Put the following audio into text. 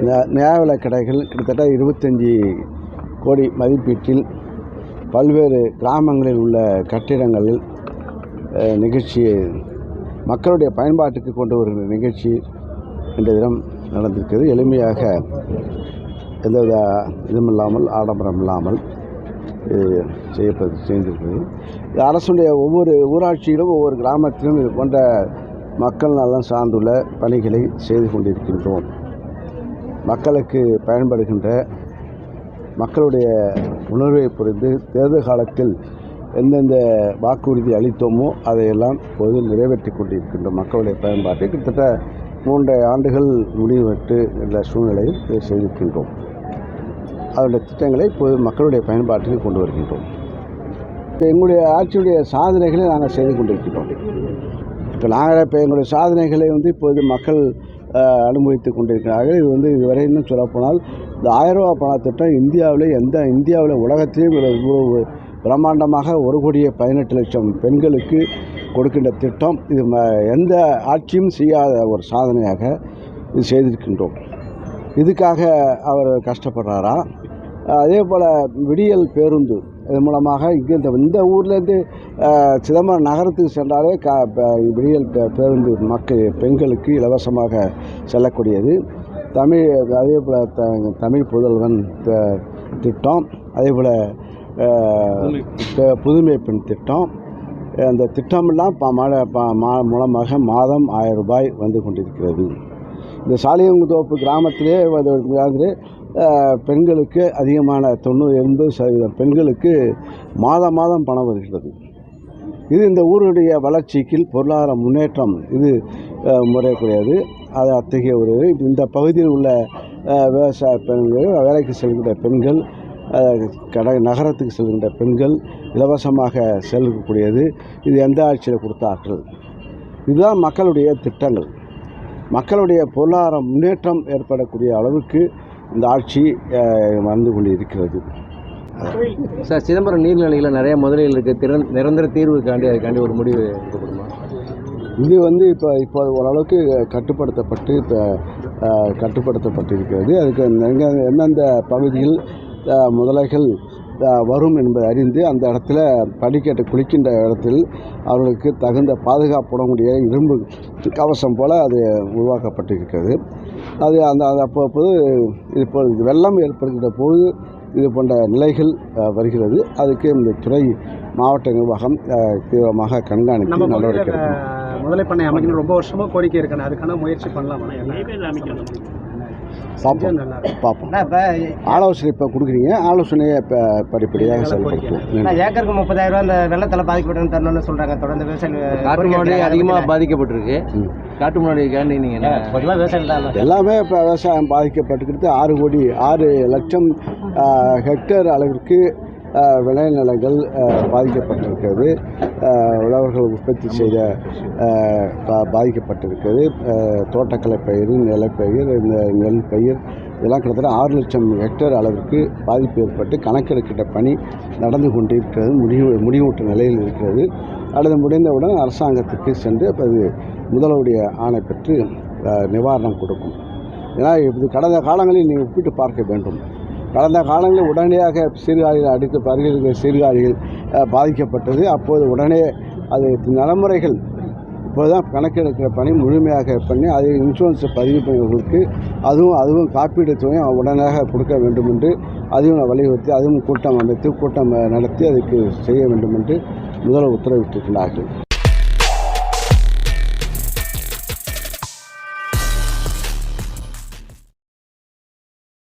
நியாய விலைக் கடைகள் கிட்டத்தட்ட 25 கோடி மதிப்பீட்டில் பல்வேறு கிராமங்களில் உள்ள கட்டிடங்களில் நிகழ்ச்சியை மக்களுடைய பயன்பாட்டுக்கு கொண்டு வருகிற நிகழ்ச்சி இன்றைய தினம் நடந்திருக்கிறது. எளிமையாக எந்தவித இதுமில்லாமல் ஆடம்பரம் இல்லாமல் செய்திருக்கிறது. அரசுடைய ஒவ்வொரு ஊராட்சியிலும் ஒவ்வொரு கிராமத்திலும் இது போன்ற மக்கள் நலன் சார்ந்துள்ள பணிகளை செய்து கொண்டிருக்கின்றோம். மக்களுக்கு பயன்படுகின்ற மக்களுடைய உணர்வை புரிந்து தேர்தல் காலத்தில் எந்தெந்த வாக்குறுதி அளித்தோமோ அதையெல்லாம் இப்போது நிறைவேற்றி கொண்டிருக்கின்றோம். மக்களுடைய பயன்பாட்டை கிட்டத்தட்ட 3 ஆண்டுகள் முடிவுற்று என்ற சூழ்நிலையில் இதை செய்திருக்கின்றோம். அதனுடைய திட்டங்களை இப்போது மக்களுடைய பயன்பாட்டுக்கு கொண்டு வருகின்றோம். இப்போ எங்களுடைய ஆட்சியுடைய சாதனைகளை நாங்கள் செய்து கொண்டிருக்கின்றோம். இப்போ எங்களுடைய சாதனைகளை இப்போது மக்கள் அனுபவித்து கொண்டிருக்கிறார்கள். இது இதுவரை இன்னும் சொல்லப்போனால் இந்த 1000 ரூபா பணத்திட்டம் இந்தியாவில் உலகத்திலேயும் பிரம்மாண்டமாக 1,18,00,000 பெண்களுக்கு கொடுக்கின்ற திட்டம். இது எந்த ஆட்சியும் செய்யாத ஒரு சாதனையாக இது செய்திருக்கின்றோம். இதுக்காக அவர் கஷ்டப்படுறாரா? அதே போல் விடியல் பேருந்து இது மூலமாக இந்த ஊர்லேருந்து சிதம்பரம் நகரத்துக்கு சென்றாலே விடியல் பேருந்து பெண்களுக்கு இலவசமாக செல்லக்கூடியது. அதே போல் தமிழ் புதல்வன் திட்டம், அதே போல் புதுமை பெண் திட்டம். அந்த திட்டமெல்லாம் மூலமாக மாதம் 1000 ரூபாய் வந்து கொண்டிருக்கிறது. இந்த சாலியங்குந்தோப்பு கிராமத்திலே பெண்களுக்கு அதிகமான 90-80% பெண்களுக்கு மாதம் பணம் வருகிறது. இது இந்த ஊருடைய வளர்ச்சிக்கு பொருளாதார முன்னேற்றம் இது முறையக்கூடியது. அது அத்தகைய இந்த பகுதியில் உள்ள விவசாய பெண்கள், வேலைக்கு செல்கின்ற பெண்கள், நகரத்துக்கு செல்கின்ற பெண்கள் இலவசமாக செல்லக்கூடியது. இது எந்த ஆட்சியில் கொடுத்தார்கள்? இதுதான் மக்களுடைய திட்டங்கள். மக்களுடைய பொருளாதார முன்னேற்றம் ஏற்படக்கூடிய அளவுக்கு இந்த ஆட்சி வந்து கொண்டு இருக்கிறது. சார், சிதம்பரம் நீர்நிலையில் நிறைய முதலீடு இருக்குது. நிரந்தர தீர்வுக்காண்டி அதுக்காண்டி ஒரு முடிவு எடுக்கப்படுமா? இது இப்போ ஓரளவுக்கு கட்டுப்படுத்தப்பட்டிருக்கிறது. அதுக்கு எந்தெந்த பகுதியில் முதலைகள் வரும் என்பதை அறிந்து அந்த இடத்துல படிக்கட்டு குளிக்கின்ற இடத்தில் அவர்களுக்கு தகுந்த பாதுகாப்புடக்கூடிய இரும்பு கவசம் போல் அது உருவாக்கப்பட்டிருக்கிறது. அது அப்போது இப்போது வெள்ளம் ஏற்படுகின்ற போது இது போன்ற நிலைகள் வருகிறது. அதுக்கு இந்த துறை மாவட்ட நிர்வாகம் தீவிரமாக கண்காணித்து நடவடிக்கை எடுக்கணும். முதலை பண்ணை அமைக்கணும் ரொம்ப வருஷமாக கோரிக்கை இருக்கணும். அதுக்கான முயற்சி பண்ணலாம். பார்ப்போம். ஆலோசனை இப்போ கொடுக்குறீங்க. ஆலோசனையை இப்போ படிப்படியாக செயல்படுத்துவோம். ஏக்கருக்கு 30,000 ரூபா அந்த வெள்ளத்தில் பாதிக்கப்பட்டு தரணும்னு சொல்கிறாங்க. தொடர்ந்து விவசாயம் காட்டு மாடு அதிகமாக பாதிக்கப்பட்டிருக்கு. காட்டு மாடுக்காண்டி நீங்கள் பொதுவாக விவசாயம் எல்லாமே இப்போ விவசாயம் பாதிக்கப்பட்டுக்கிறது. 6 லட்சம் ஹெக்டேர் அளவிற்கு விளைநிலங்கள் பாதிக்கப்பட்டிருக்கிறது. உழவர்கள் உற்பத்தி செய்த பாதிக்கப்பட்டிருக்கிறது. தோட்டக்கலை பயிர், நிலப்பயிர், இந்த நெல் பயிர் இதெல்லாம் கிட்டத்தட்ட 6 லட்சம் ஹெக்டேர் அளவிற்கு பாதிப்பு ஏற்பட்டு கணக்கெடுக்கின்ற பணி நடந்து கொண்டிருக்கிறது. முடிவுற்ற நிலையில் இருக்கிறது. அல்லது முடிந்தவுடன் அரசாங்கத்துக்கு சென்று அது முதல்வருடைய ஆணை பெற்று நிவாரணம் கொடுக்கும். ஏன்னா இது கடந்த காலங்களில் நீங்கள் ஒப்பிட்டு பார்க்க வேண்டும். கடந்த காலங்களில் உடனடியாக சீர்காழியில் அருகில் இருக்கிற சீர்காழியில் பாதிக்கப்பட்டது. அப்போது உடனே அது நடைமுறைகள் இப்போது தான் கணக்கெடுக்கிற பணி முழுமையாக பண்ணி அது இன்சூரன்ஸ் பதிவு பண்ணுவதற்கு அதுவும் காப்பீடு தொகையும் உடனடியாக கொடுக்க வேண்டும் என்று அதையும் வலியுறுத்தி அதுவும் கூட்டம் நடத்தி அதுக்கு செய்ய வேண்டும் என்று முதல்வர் உத்தரவிட்டிருக்கிறார்கள்.